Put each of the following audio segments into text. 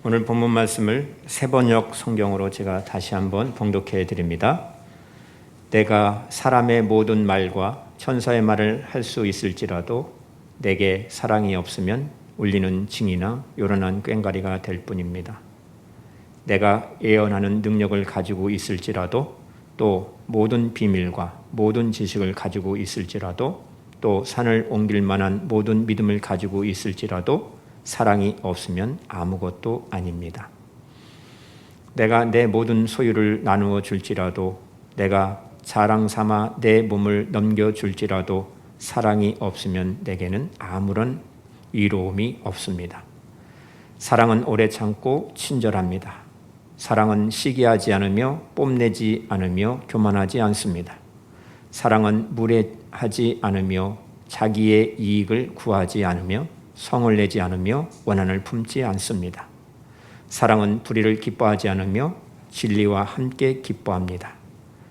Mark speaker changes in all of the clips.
Speaker 1: 오늘 본문 말씀을 세번역 성경으로 제가 다시 한번 봉독해 드립니다. 내가 사람의 모든 말과 천사의 말을 할 수 있을지라도 내게 사랑이 없으면 울리는 징이나 요란한 꽹과리가 될 뿐입니다. 내가 예언하는 능력을 가지고 있을지라도 또 모든 비밀과 모든 지식을 가지고 있을지라도 또 산을 옮길 만한 모든 믿음을 가지고 있을지라도 사랑이 없으면 아무것도 아닙니다. 내가 내 모든 소유를 나누어 줄지라도 내가 자랑 삼아 내 몸을 넘겨줄지라도 사랑이 없으면 내게는 아무런 이로움이 없습니다. 사랑은 오래 참고 친절합니다. 사랑은 시기하지 않으며 뽐내지 않으며 교만하지 않습니다. 사랑은 무례하지 않으며 자기의 이익을 구하지 않으며 성을 내지 않으며 원한을 품지 않습니다. 사랑은 불의를 기뻐하지 않으며 진리와 함께 기뻐합니다.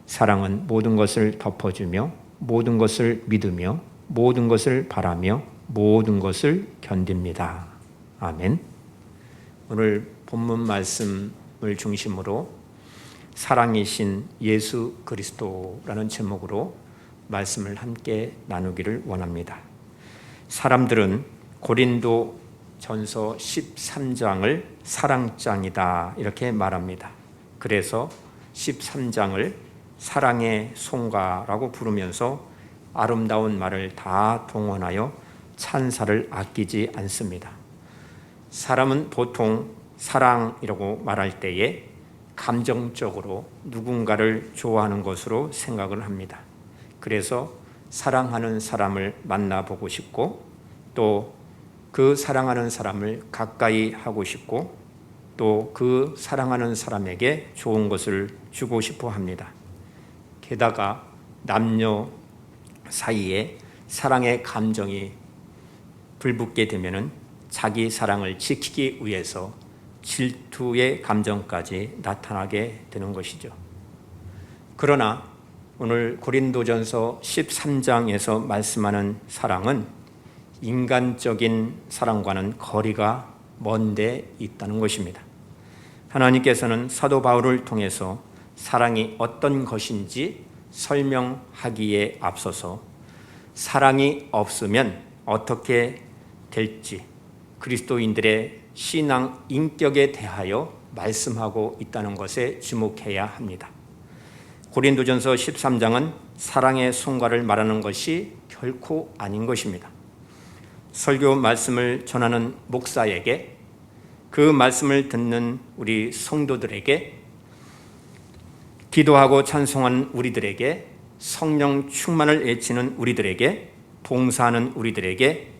Speaker 1: 사랑은 모든 것을 덮어주며 모든 것을 믿으며 모든 것을 바라며 모든 것을 견딥니다. 아멘. 오늘 본문 말씀을 중심으로 사랑이신 예수 그리스도라는 제목으로 말씀을 함께 나누기를 원합니다. 사람들은 고린도 전서 13장을 사랑장이다 이렇게 말합니다. 그래서 13장을 사랑의 송가라고 부르면서 아름다운 말을 다 동원하여 찬사를 아끼지 않습니다. 사람은 보통 사랑이라고 말할 때에 감정적으로 누군가를 좋아하는 것으로 생각을 합니다. 그래서 사랑하는 사람을 만나보고 싶고 또 그 사랑하는 사람을 가까이 하고 싶고 또 그 사랑하는 사람에게 좋은 것을 주고 싶어 합니다. 게다가 남녀 사이에 사랑의 감정이 불붙게 되면은 자기 사랑을 지키기 위해서 질투의 감정까지 나타나게 되는 것이죠. 그러나 오늘 고린도전서 13장에서 말씀하는 사랑은 인간적인 사랑과는 거리가 먼데 있다는 것입니다. 하나님께서는 사도 바울을 통해서 사랑이 어떤 것인지 설명하기에 앞서서 사랑이 없으면 어떻게 될지 그리스도인들의 신앙 인격에 대하여 말씀하고 있다는 것에 주목해야 합니다. 고린도전서 13장은 사랑의 송가를 말하는 것이 결코 아닌 것입니다. 설교 말씀을 전하는 목사에게 그 말씀을 듣는 우리 성도들에게 기도하고 찬송하는 우리들에게 성령 충만을 외치는 우리들에게 봉사하는 우리들에게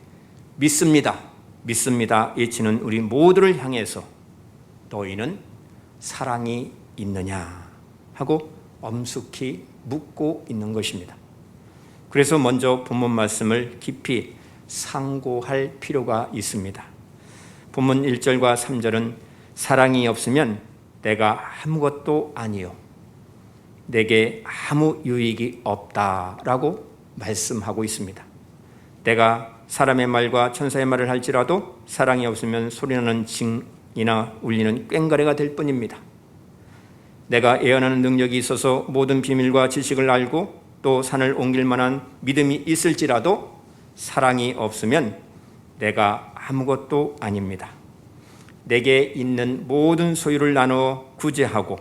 Speaker 1: 믿습니다 외치는 우리 모두를 향해서 너희는 사랑이 있느냐 하고 엄숙히 묻고 있는 것입니다. 그래서 먼저 본문 말씀을 깊이 상고할 필요가 있습니다. 본문 1절과 3절은 사랑이 없으면 내가 아무것도 아니요 내게 아무 유익이 없다라고 말씀하고 있습니다. 내가 사람의 말과 천사의 말을 할지라도 사랑이 없으면 소리나는 징이나 울리는 꽹과리가 될 뿐입니다. 내가 예언하는 능력이 있어서 모든 비밀과 지식을 알고 또 산을 옮길 만한 믿음이 있을지라도 사랑이 없으면 내가 아무것도 아닙니다. 내게 있는 모든 소유를 나누어 구제하고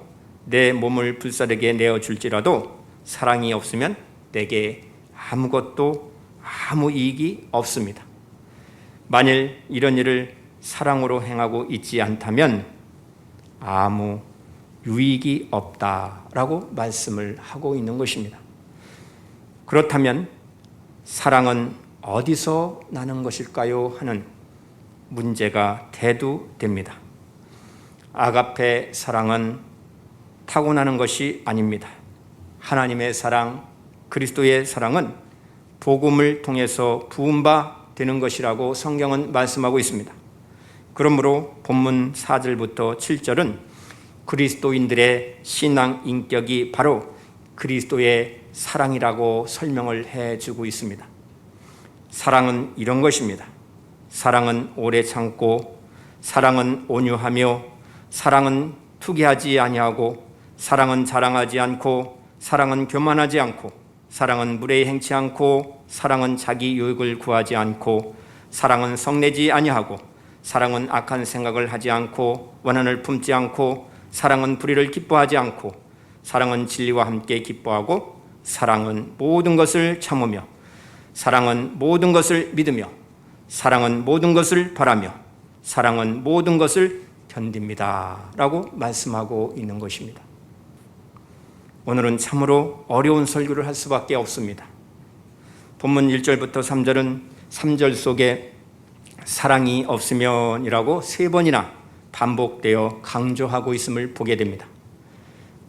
Speaker 1: 내 몸을 불사르게 내어줄지라도 사랑이 없으면 내게 아무것도 아무 이익이 없습니다. 만일 이런 일을 사랑으로 행하고 있지 않다면 아무 유익이 없다라고 말씀을 하고 있는 것입니다. 그렇다면 사랑은 어디서 나는 것일까요? 하는 문제가 대두됩니다. 아가페 사랑은 타고나는 것이 아닙니다. 하나님의 사랑, 그리스도의 사랑은 복음을 통해서 부은 바 되는 것이라고 성경은 말씀하고 있습니다. 그러므로 본문 4절부터 7절은 그리스도인들의 신앙 인격이 바로 그리스도의 사랑이라고 설명을 해주고 있습니다. 사랑은 이런 것입니다. 사랑은 오래 참고 사랑은 온유하며 사랑은 투기하지 아니하고 사랑은 자랑하지 않고 사랑은 교만하지 않고 사랑은 무례히 행치 않고 사랑은 자기 유익을 구하지 않고 사랑은 성내지 아니하고 사랑은 악한 생각을 하지 않고 원한을 품지 않고 사랑은 불의를 기뻐하지 않고 사랑은 진리와 함께 기뻐하고 사랑은 모든 것을 참으며 사랑은 모든 것을 믿으며 사랑은 모든 것을 바라며 사랑은 모든 것을 견딥니다 라고 말씀하고 있는 것입니다. 오늘은 참으로 어려운 설교를 할 수밖에 없습니다. 본문 1절부터 3절은 3절 속에 사랑이 없으면이라고 3번이나 반복되어 강조하고 있음을 보게 됩니다.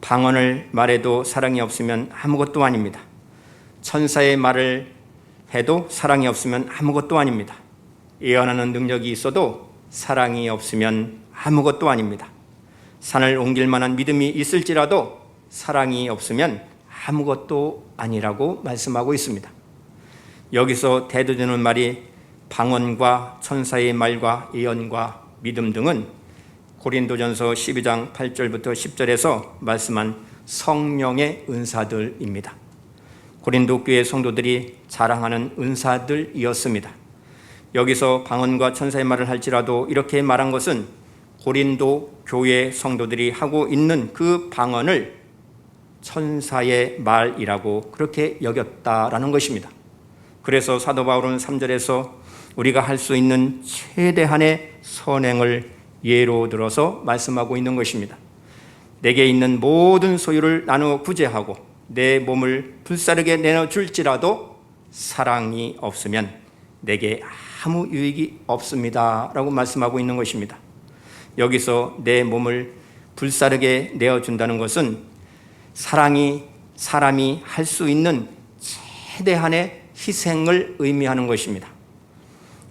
Speaker 1: 방언을 말해도 사랑이 없으면 아무것도 아닙니다. 천사의 말을 해도 사랑이 없으면 아무것도 아닙니다. 예언하는 능력이 있어도 사랑이 없으면 아무것도 아닙니다. 산을 옮길 만한 믿음이 있을지라도 사랑이 없으면 아무것도 아니라고 말씀하고 있습니다. 여기서 대두되는 말이 방언과 천사의 말과 예언과 믿음 등은 고린도전서 12장 8절부터 10절에서 말씀한 성령의 은사들입니다. 고린도 교회 성도들이 자랑하는 은사들이었습니다. 여기서 방언과 천사의 말을 할지라도 이렇게 말한 것은 고린도 교회 성도들이 하고 있는 그 방언을 천사의 말이라고 그렇게 여겼다라는 것입니다. 그래서 사도 바울은 3절에서 우리가 할 수 있는 최대한의 선행을 예로 들어서 말씀하고 있는 것입니다. 내게 있는 모든 소유를 나누어 구제하고 내 몸을 불사르게 내어줄지라도 사랑이 없으면 내게 아무 유익이 없습니다 라고 말씀하고 있는 것입니다. 여기서 내 몸을 불사르게 내어준다는 것은 사람이 할 수 있는 최대한의 희생을 의미하는 것입니다.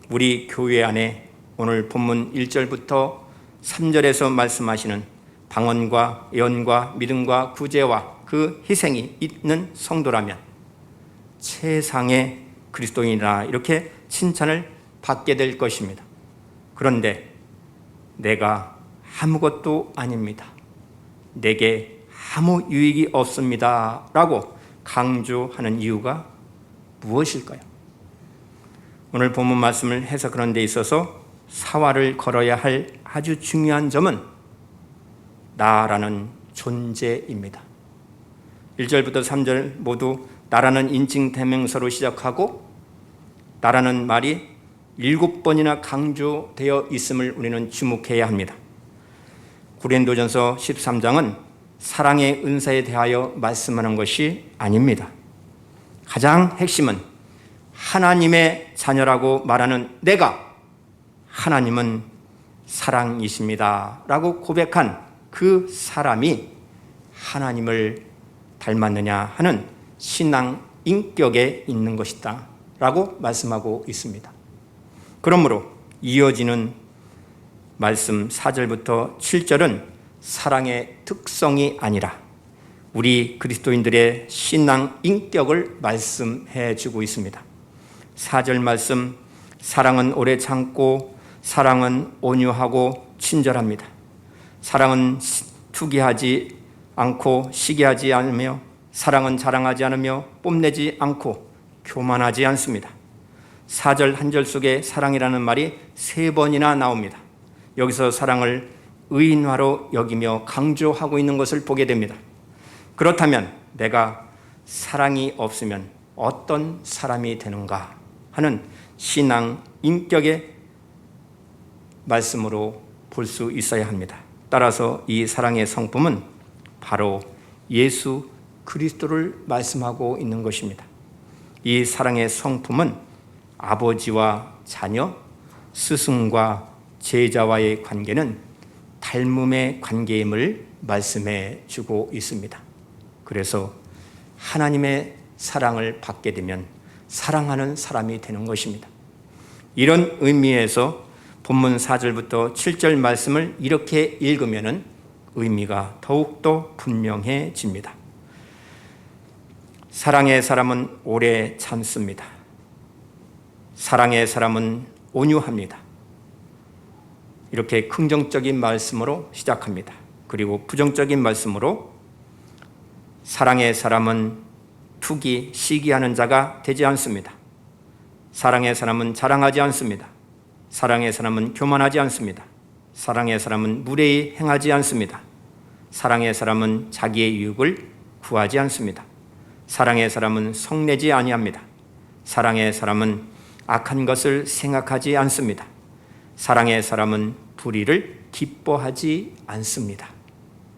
Speaker 1: 우리 교회 안에 오늘 본문 1절부터 3절에서 말씀하시는 방언과 예언과 믿음과 구제와 그 희생이 있는 성도라면 최상의 그리스도인이라 이렇게 칭찬을 받게 될 것입니다. 그런데 내가 아무것도 아닙니다. 내게 아무 유익이 없습니다 라고 강조하는 이유가 무엇일까요? 오늘 본문 말씀을 해석하는 데 있어서 사활을 걸어야 할 아주 중요한 점은 나라는 존재입니다. 1절부터 3절 모두 나라는 인칭 대명사로 시작하고 나라는 말이 7번이나 강조되어 있음을 우리는 주목해야 합니다. 고린도전서 13장은 사랑의 은사에 대하여 말씀하는 것이 아닙니다. 가장 핵심은 하나님의 자녀라고 말하는 내가 하나님은 사랑이십니다 라고 고백한 그 사람이 하나님을 닮았느냐 하는 신앙 인격에 있는 것이다 라고 말씀하고 있습니다. 그러므로 이어지는 말씀 4절부터 7절은 사랑의 특성이 아니라 우리 그리스도인들의 신앙 인격을 말씀해 주고 있습니다. 4절 말씀, 사랑은 오래 참고 사랑은 온유하고 친절합니다. 사랑은 투기하지 않고 시기하지 않으며 사랑은 자랑하지 않으며 뽐내지 않고 교만하지 않습니다. 4절 한 절 속에 사랑이라는 말이 3번이나 나옵니다. 여기서 사랑을 의인화로 여기며 강조하고 있는 것을 보게 됩니다. 그렇다면 내가 사랑이 없으면 어떤 사람이 되는가 하는 신앙 인격의 말씀으로 볼 수 있어야 합니다. 따라서 이 사랑의 성품은 바로 예수 그리스도를 말씀하고 있는 것입니다. 이 사랑의 성품은 아버지와 자녀, 스승과 제자와의 관계는 닮음의 관계임을 말씀해 주고 있습니다. 그래서 하나님의 사랑을 받게 되면 사랑하는 사람이 되는 것입니다. 이런 의미에서 본문 4절부터 7절 말씀을 이렇게 읽으면 의미가 더욱더 분명해집니다. 사랑의 사람은 오래 참습니다. 사랑의 사람은 온유합니다. 이렇게 긍정적인 말씀으로 시작합니다. 그리고 부정적인 말씀으로 사랑의 사람은 투기, 시기하는 자가 되지 않습니다. 사랑의 사람은 자랑하지 않습니다. 사랑의 사람은 교만하지 않습니다. 사랑의 사람은 무례히 행하지 않습니다. 사랑의 사람은 자기의 유익을 구하지 않습니다. 사랑의 사람은 성내지 아니합니다. 사랑의 사람은 악한 것을 생각하지 않습니다. 사랑의 사람은 불의를 기뻐하지 않습니다.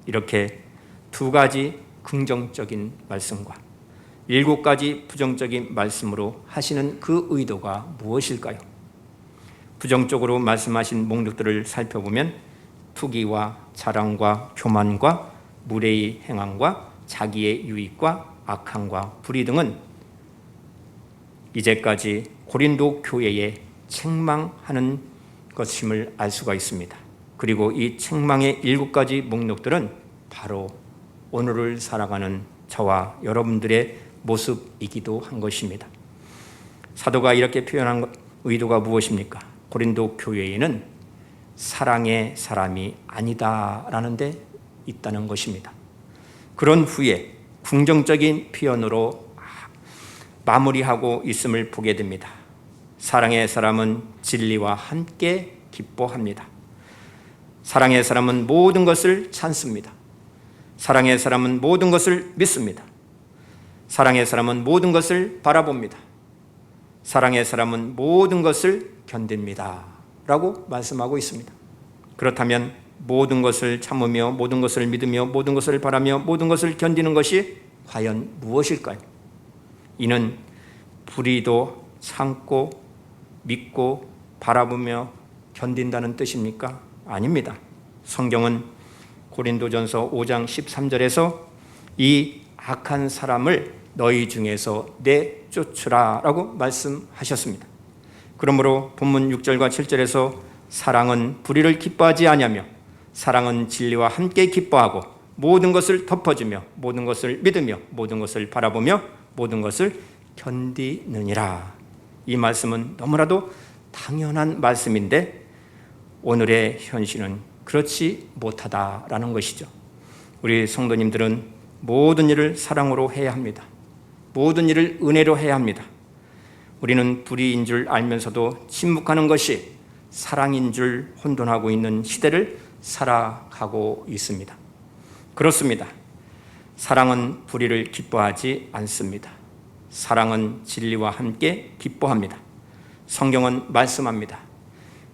Speaker 1: 이렇게 두 가지 긍정적인 말씀과 7가지 부정적인 말씀으로 하시는 그 의도가 무엇일까요? 부정적으로 말씀하신 목록들을 살펴보면 투기와 자랑과 교만과 무례히 행함과 자기의 유익과 악함과 불의 등은 이제까지 고린도 교회에 책망하는 것임을 알 수가 있습니다. 그리고 이 책망의 7가지 목록들은 바로 오늘을 살아가는 저와 여러분들의 모습이기도 한 것입니다. 사도가 이렇게 표현한 의도가 무엇입니까? 고린도 교회에는 사랑의 사람이 아니다라는 데 있다는 것입니다. 그런 후에 긍정적인 표현으로 마무리하고 있음을 보게 됩니다. 사랑의 사람은 진리와 함께 기뻐합니다. 사랑의 사람은 모든 것을 참습니다. 사랑의 사람은 모든 것을 믿습니다. 사랑의 사람은 모든 것을 바라봅니다. 사랑의 사람은 모든 것을 견딥니다. 라고 말씀하고 있습니다. 그렇다면 모든 것을 참으며 모든 것을 믿으며 모든 것을 바라며 모든 것을 견디는 것이 과연 무엇일까요? 이는 불의도 참고 믿고 바라보며 견딘다는 뜻입니까? 아닙니다. 성경은 고린도전서 5장 13절에서 이 악한 사람을 너희 중에서 내쫓으라 라고 말씀하셨습니다. 그러므로 본문 6절과 7절에서 사랑은 불의를 기뻐하지 아니하며 사랑은 진리와 함께 기뻐하고 모든 것을 덮어주며 모든 것을 믿으며 모든 것을 바라보며 모든 것을 견디느니라. 이 말씀은 너무나도 당연한 말씀인데 오늘의 현실은 그렇지 못하다라는 것이죠. 우리 성도님들은 모든 일을 사랑으로 해야 합니다. 모든 일을 은혜로 해야 합니다. 우리는 불의인 줄 알면서도 침묵하는 것이 사랑인 줄 혼돈하고 있는 시대를 살아가고 있습니다. 그렇습니다. 사랑은 불의를 기뻐하지 않습니다. 사랑은 진리와 함께 기뻐합니다. 성경은 말씀합니다.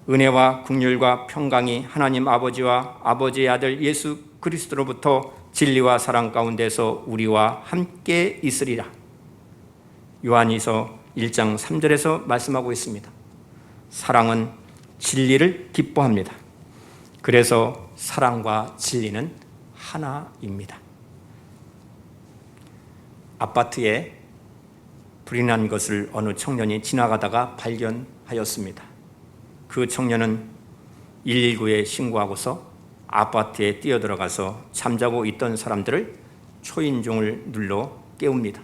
Speaker 1: 은혜와 긍휼과 평강이 하나님 아버지와 아버지의 아들 예수 그리스도로부터 진리와 사랑 가운데서 우리와 함께 있으리라. 요한이서 1장 3절에서 말씀하고 있습니다. 사랑은 진리를 기뻐합니다. 그래서 사랑과 진리는 하나입니다. 아파트에 불이 난 것을 어느 청년이 지나가다가 발견하였습니다. 그 청년은 119에 신고하고서 아파트에 뛰어들어가서 잠자고 있던 사람들을 초인종을 눌러 깨웁니다.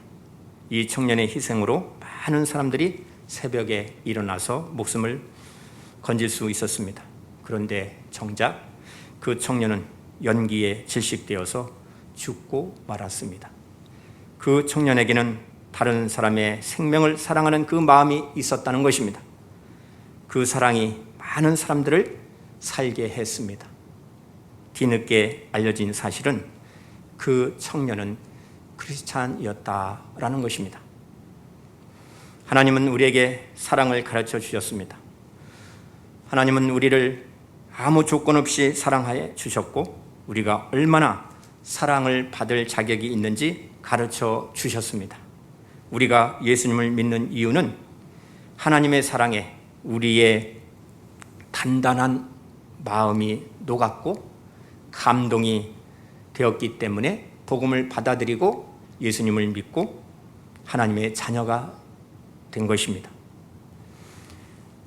Speaker 1: 이 청년의 희생으로 많은 사람들이 새벽에 일어나서 목숨을 건질 수 있었습니다. 그런데 정작 그 청년은 연기에 질식되어서 죽고 말았습니다. 그 청년에게는 다른 사람의 생명을 사랑하는 그 마음이 있었다는 것입니다. 그 사랑이 많은 사람들을 살게 했습니다. 뒤늦게 알려진 사실은 그 청년은 크리스찬이었다라는 것입니다. 하나님은 우리에게 사랑을 가르쳐 주셨습니다. 하나님은 우리를 아무 조건 없이 사랑하여 주셨고 우리가 얼마나 사랑을 받을 자격이 있는지 가르쳐 주셨습니다. 우리가 예수님을 믿는 이유는 하나님의 사랑에 우리의 단단한 마음이 녹았고 감동이 되었기 때문에 복음을 받아들이고 예수님을 믿고 하나님의 자녀가 된 것입니다.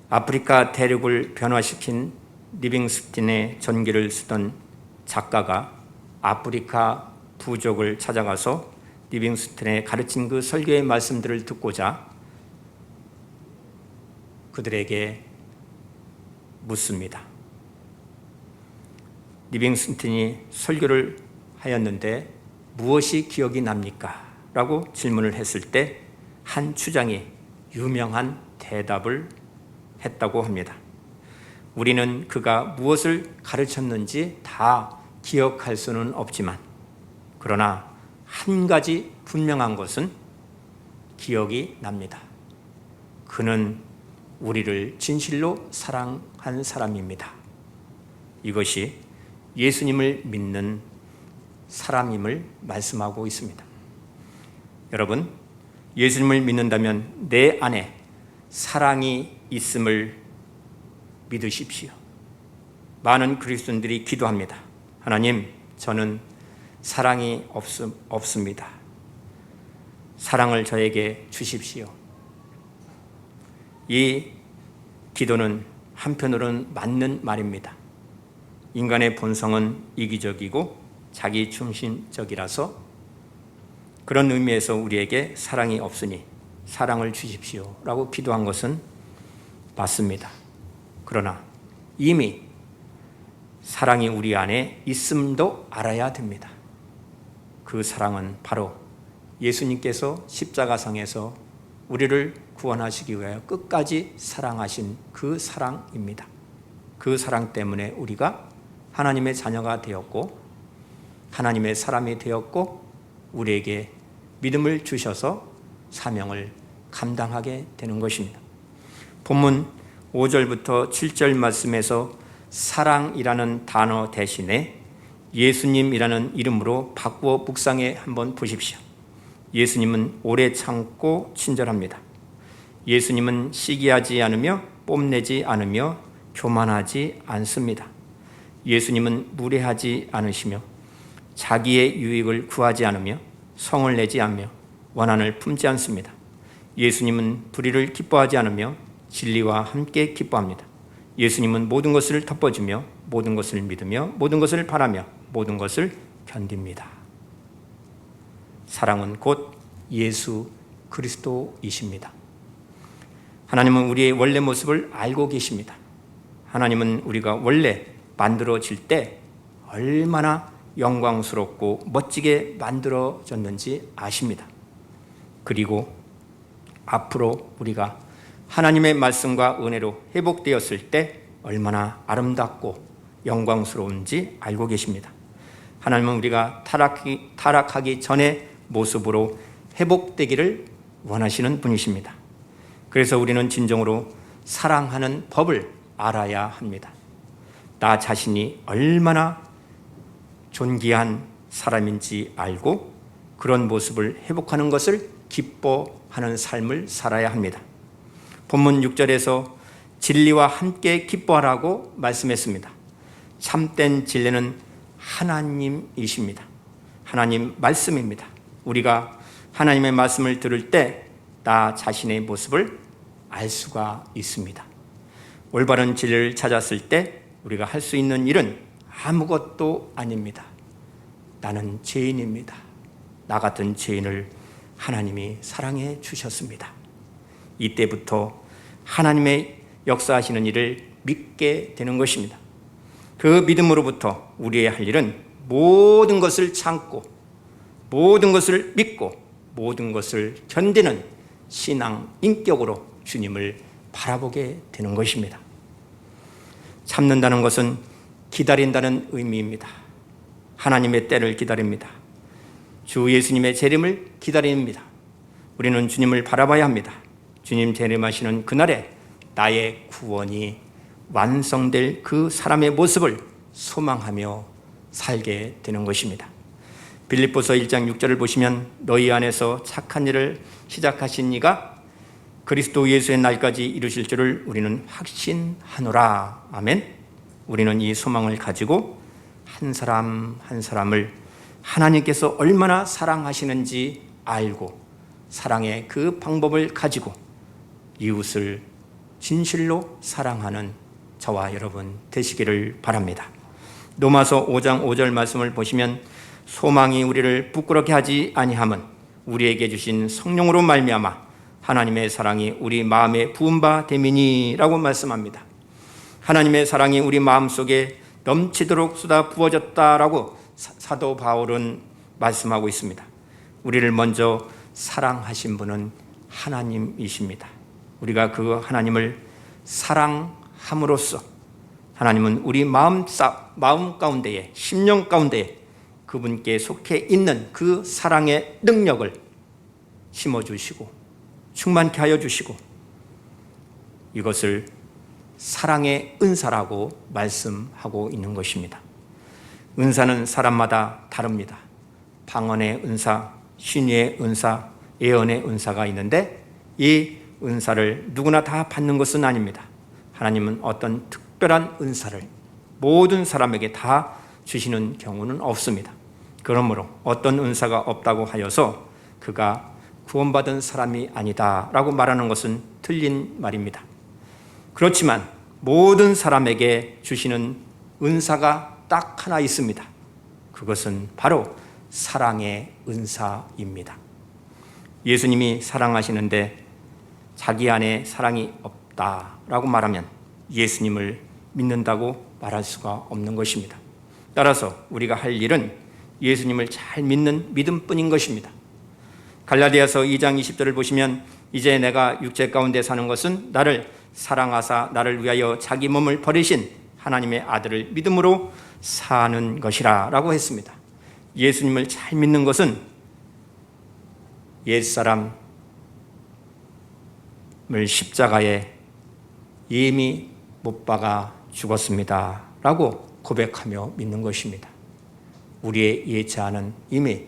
Speaker 1: 아프리카 대륙을 변화시킨 리빙스틴의 전기를 쓰던 작가가 아프리카 부족을 찾아가서 리빙스틴의 가르친 그 설교의 말씀들을 듣고자 그들에게 묻습니다. 리빙스턴이 설교를 하였는데 무엇이 기억이 납니까? 라고 질문을 했을 때 한 추장이 유명한 대답을 했다고 합니다. 우리는 그가 무엇을 가르쳤는지 다 기억할 수는 없지만 그러나 한 가지 분명한 것은 기억이 납니다. 그는 우리를 진실로 사랑한 사람입니다. 이것이 예수님을 믿는 사람임을 말씀하고 있습니다. 여러분, 예수님을 믿는다면 내 안에 사랑이 있음을 믿으십시오. 많은 그리스도인들이 기도합니다. 하나님, 저는 사랑이 없습니다. 사랑을 저에게 주십시오. 이 기도는 한편으로는 맞는 말입니다. 인간의 본성은 이기적이고 자기 중심적이라서 그런 의미에서 우리에게 사랑이 없으니 사랑을 주십시오 라고 기도한 것은 맞습니다. 그러나 이미 사랑이 우리 안에 있음도 알아야 됩니다. 그 사랑은 바로 예수님께서 십자가상에서 우리를 구원하시기 위하여 끝까지 사랑하신 그 사랑입니다. 그 사랑 때문에 우리가 하나님의 자녀가 되었고 하나님의 사람이 되었고 우리에게 믿음을 주셔서 사명을 감당하게 되는 것입니다. 본문 5절부터 7절 말씀에서 사랑이라는 단어 대신에 예수님이라는 이름으로 바꾸어 묵상해 한번 보십시오. 예수님은 오래 참고 친절합니다. 예수님은 시기하지 않으며 뽐내지 않으며 교만하지 않습니다. 예수님은 무례하지 않으시며 자기의 유익을 구하지 않으며 성을 내지 않으며 원한을 품지 않습니다. 예수님은 불의를 기뻐하지 않으며 진리와 함께 기뻐합니다. 예수님은 모든 것을 덮어주며 모든 것을 믿으며 모든 것을 바라며 모든 것을 견딥니다. 사랑은 곧 예수 그리스도이십니다. 하나님은 우리의 원래 모습을 알고 계십니다. 하나님은 우리가 원래 만들어질 때 얼마나 영광스럽고 멋지게 만들어졌는지 아십니다. 그리고 앞으로 우리가 하나님의 말씀과 은혜로 회복되었을 때 얼마나 아름답고 영광스러운지 알고 계십니다. 하나님은 우리가 타락하기 전의 모습으로 회복되기를 원하시는 분이십니다. 그래서 우리는 진정으로 사랑하는 법을 알아야 합니다. 나 자신이 얼마나 존귀한 사람인지 알고 그런 모습을 회복하는 것을 기뻐하는 삶을 살아야 합니다. 본문 6절에서 진리와 함께 기뻐하라고 말씀했습니다. 참된 진리는 하나님이십니다. 하나님 말씀입니다. 우리가 하나님의 말씀을 들을 때 나 자신의 모습을 알 수가 있습니다. 올바른 진리를 찾았을 때 우리가 할 수 있는 일은 아무것도 아닙니다. 나는 죄인입니다. 나 같은 죄인을 하나님이 사랑해 주셨습니다. 이때부터 하나님의 역사하시는 일을 믿게 되는 것입니다. 그 믿음으로부터 우리의 할 일은 모든 것을 참고 모든 것을 믿고 모든 것을 견디는 신앙 인격으로 주님을 바라보게 되는 것입니다. 참는다는 것은 기다린다는 의미입니다. 하나님의 때를 기다립니다. 주 예수님의 재림을 기다립니다. 우리는 주님을 바라봐야 합니다. 주님 재림하시는 그날에 나의 구원이 완성될 그 사람의 모습을 소망하며 살게 되는 것입니다. 빌립보서 1장 6절을 보시면 너희 안에서 착한 일을 시작하신 이가 그리스도 예수의 날까지 이루실 줄을 우리는 확신하노라. 아멘. 우리는 이 소망을 가지고 한 사람 한 사람을 하나님께서 얼마나 사랑하시는지 알고 사랑의 그 방법을 가지고 이웃을 진실로 사랑하는 저와 여러분 되시기를 바랍니다. 로마서 5장 5절 말씀을 보시면 소망이 우리를 부끄럽게 하지 아니함은 우리에게 주신 성령으로 말미암아 하나님의 사랑이 우리 마음에 부은 바 됨이니라고 말씀합니다. 하나님의 사랑이 우리 마음속에 넘치도록 쏟아 부어졌다라고 사도 바울은 말씀하고 있습니다. 우리를 먼저 사랑하신 분은 하나님이십니다. 우리가 그 하나님을 사랑함으로써 하나님은 우리 마음 가운데에, 심령 가운데에 그분께 속해 있는 그 사랑의 능력을 심어주시고 충만케 하여 주시고 이것을 사랑의 은사라고 말씀하고 있는 것입니다. 은사는 사람마다 다릅니다. 방언의 은사, 신유의 은사, 예언의 은사가 있는데 이 은사를 누구나 다 받는 것은 아닙니다. 하나님은 어떤 특별한 은사를 모든 사람에게 다 주시는 경우는 없습니다. 그러므로 어떤 은사가 없다고 하여서 그가 구원받은 사람이 아니다라고 말하는 것은 틀린 말입니다. 그렇지만 모든 사람에게 주시는 은사가 딱 하나 있습니다. 그것은 바로 사랑의 은사입니다. 예수님이 사랑하시는데 자기 안에 사랑이 없다라고 말하면 예수님을 믿는다고 말할 수가 없는 것입니다. 따라서 우리가 할 일은 예수님을 잘 믿는 믿음뿐인 것입니다. 갈라디아서 2장 20절을 보시면 이제 내가 육체 가운데 사는 것은 나를 사랑하사 나를 위하여 자기 몸을 버리신 하나님의 아들을 믿음으로 사는 것이라 라고 했습니다. 예수님을 잘 믿는 것은 옛사람을 십자가에 이미 못 박아 죽었습니다 라고 고백하며 믿는 것입니다. 우리의 옛자는 이미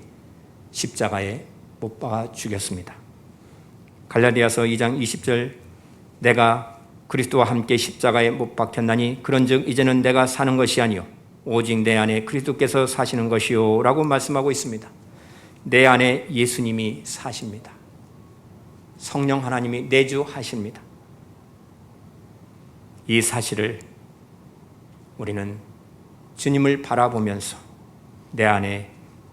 Speaker 1: 십자가에 못 박아 죽였습니다. 갈라디아서 2장 20절 내가 그리스도와 함께 십자가에 못 박혔나니 그런즉 이제는 내가 사는 것이 아니요 오직 내 안에 그리스도께서 사시는 것이요 라고 말씀하고 있습니다. 내 안에 예수님이 사십니다. 성령 하나님이 내주하십니다. 이 사실을 우리는 주님을 바라보면서 내 안에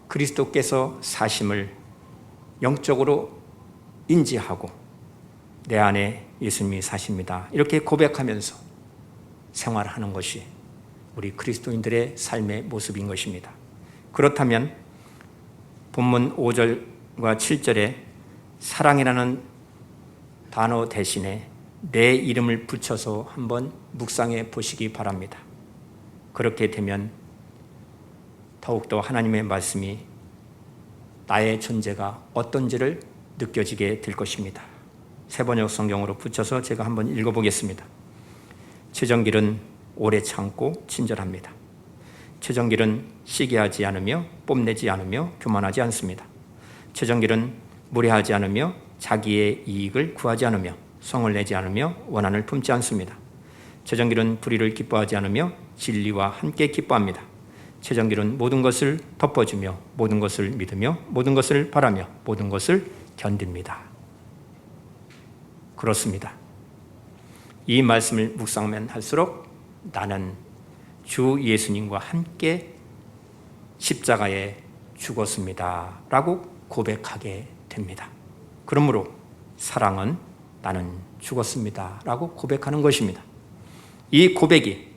Speaker 1: 그리스도께서 사심을 영적으로 인지하고 내 안에 예수님이 사십니다. 이렇게 고백하면서 생활하는 것이 우리 그리스도인들의 삶의 모습인 것입니다. 그렇다면 본문 5절과 7절에 사랑이라는 단어 대신에 내 이름을 붙여서 한번 묵상해 보시기 바랍니다. 그렇게 되면 더욱더 하나님의 말씀이 나의 존재가 어떤지를 느껴지게 될 것입니다. 세번역 성경으로 붙여서 제가 한번 읽어보겠습니다. 최정길은 오래 참고 친절합니다. 최정길은 시기하지 않으며 뽐내지 않으며 교만하지 않습니다. 최정길은 무례하지 않으며 자기의 이익을 구하지 않으며 성을 내지 않으며 원한을 품지 않습니다. 최정길은 불의를 기뻐하지 않으며 진리와 함께 기뻐합니다. 최정길은 모든 것을 덮어주며 모든 것을 믿으며 모든 것을 바라며 모든 것을 견딥니다. 그렇습니다. 이 말씀을 묵상하면 할수록 나는 주 예수님과 함께 십자가에 죽었습니다 라고 고백하게 됩니다. 그러므로 사랑은 나는 죽었습니다 라고 고백하는 것입니다. 이 고백이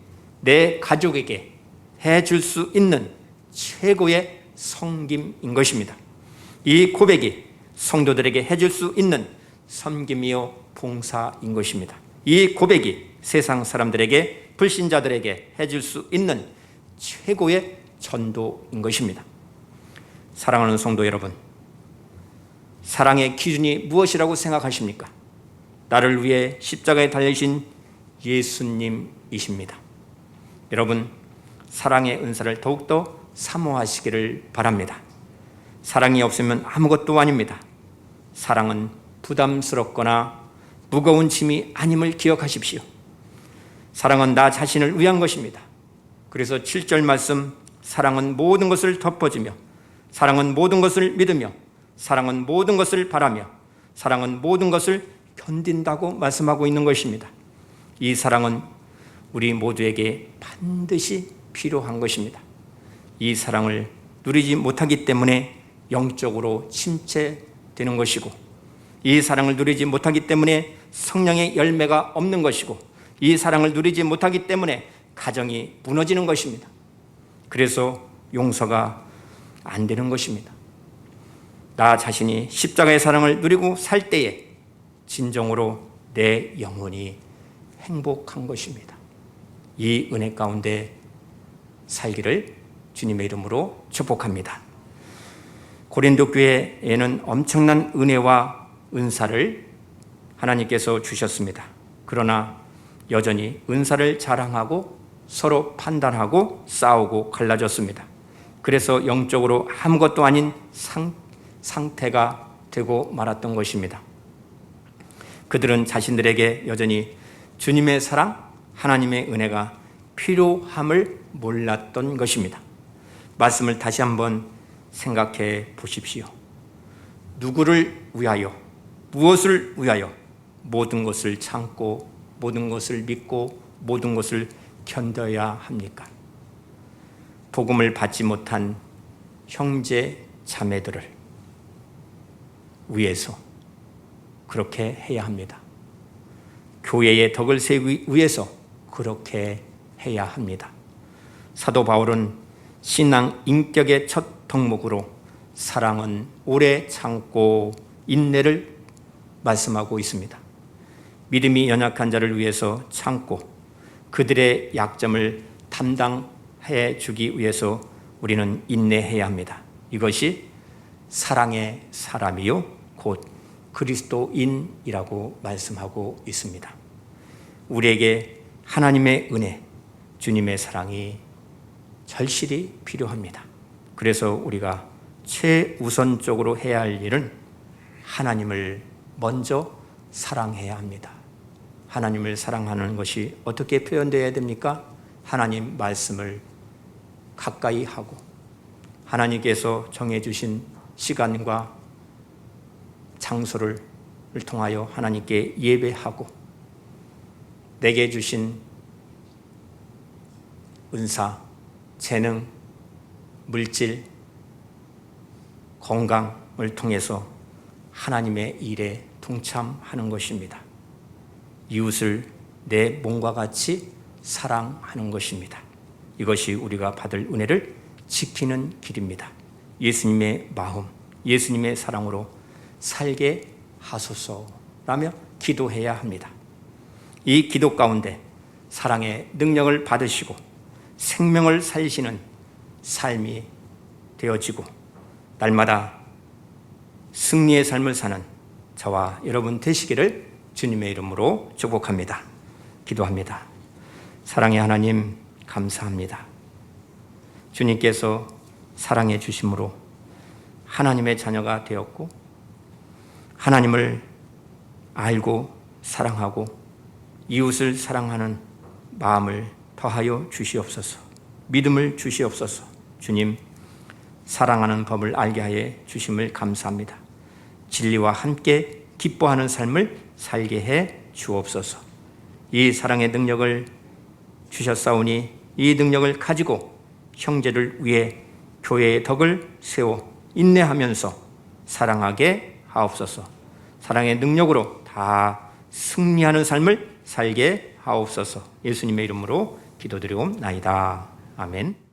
Speaker 1: 내 가족에게 해줄 수 있는 최고의 섬김인 것입니다. 이 고백이 성도들에게 해줄 수 있는 섬김이요 봉사인 것입니다. 이 고백이 세상 사람들에게 불신자들에게 해줄 수 있는 최고의 전도인 것입니다. 사랑하는 성도 여러분, 사랑의 기준이 무엇이라고 생각하십니까? 나를 위해 십자가에 달리신 예수님이십니다. 여러분, 사랑의 은사를 더욱더 사모하시기를 바랍니다. 사랑이 없으면 아무것도 아닙니다. 사랑은 부담스럽거나 무거운 짐이 아님을 기억하십시오. 사랑은 나 자신을 위한 것입니다. 그래서 7절 말씀, 사랑은 모든 것을 덮어주며 사랑은 모든 것을 믿으며 사랑은 모든 것을 바라며 사랑은 모든 것을 견딘다고 말씀하고 있는 것입니다. 이 사랑은 우리 모두에게 반드시 필요한 것입니다. 이 사랑을 누리지 못하기 때문에 영적으로 침체되는 것이고, 이 사랑을 누리지 못하기 때문에 성령의 열매가 없는 것이고, 이 사랑을 누리지 못하기 때문에 가정이 무너지는 것입니다. 그래서 용서가 안 되는 것입니다. 나 자신이 십자가의 사랑을 누리고 살 때에 진정으로 내 영혼이 행복한 것입니다. 이 은혜 가운데 살기를 주님의 이름으로 축복합니다. 고린도 교회에는 엄청난 은혜와 은사를 하나님께서 주셨습니다. 그러나 여전히 은사를 자랑하고 서로 판단하고 싸우고 갈라졌습니다. 그래서 영적으로 아무것도 아닌 상태가 되고 말았던 것입니다. 그들은 자신들에게 여전히 주님의 사랑, 하나님의 은혜가 필요함을 몰랐던 것입니다. 말씀을 다시 한번 생각해 보십시오. 누구를 위하여, 무엇을 위하여 모든 것을 참고 모든 것을 믿고 모든 것을 견뎌야 합니까? 복음을 받지 못한 형제 자매들을 위해서 그렇게 해야 합니다. 교회의 덕을 세우기 위해서 그렇게 해야 합니다. 사도 바울은 신앙 인격의 첫 덕목으로 사랑은 오래 참고 인내를 말씀하고 있습니다. 믿음이 연약한 자를 위해서 참고 그들의 약점을 담당해 주기 위해서 우리는 인내해야 합니다. 이것이 사랑의 사람이요 곧 그리스도인이라고 말씀하고 있습니다. 우리에게 하나님의 은혜, 주님의 사랑이 절실히 필요합니다. 그래서 우리가 최우선적으로 해야 할 일은 하나님을 먼저 사랑해야 합니다. 하나님을 사랑하는 것이 어떻게 표현되어야 됩니까? 하나님 말씀을 가까이 하고 하나님께서 정해주신 시간과 장소를 통하여 하나님께 예배하고 내게 주신 은사, 재능, 물질, 건강을 통해서 하나님의 일에 동참하는 것입니다. 이웃을 내 몸과 같이 사랑하는 것입니다. 이것이 우리가 받을 은혜를 지키는 길입니다. 예수님의 마음, 예수님의 사랑으로 살게 하소서라며 기도해야 합니다. 이 기도 가운데 사랑의 능력을 받으시고 생명을 살리시는 삶이 되어지고 날마다 승리의 삶을 사는 저와 여러분 되시기를 주님의 이름으로 축복합니다. 기도합니다. 사랑의 하나님 감사합니다. 주님께서 사랑해 주심으로 하나님의 자녀가 되었고 하나님을 알고 사랑하고 이웃을 사랑하는 마음을 더하여 주시옵소서. 믿음을 주시옵소서. 주님, 사랑하는 법을 알게 하여 주심을 감사합니다. 진리와 함께 기뻐하는 삶을 살게 해 주옵소서. 이 사랑의 능력을 주셨사오니 이 능력을 가지고 형제를 위해 교회의 덕을 세워 인내하면서 사랑하게 하옵소서. 사랑의 능력으로 다 승리하는 삶을 살게 하옵소서. 예수님의 이름으로 기도드리옵나이다. 아멘.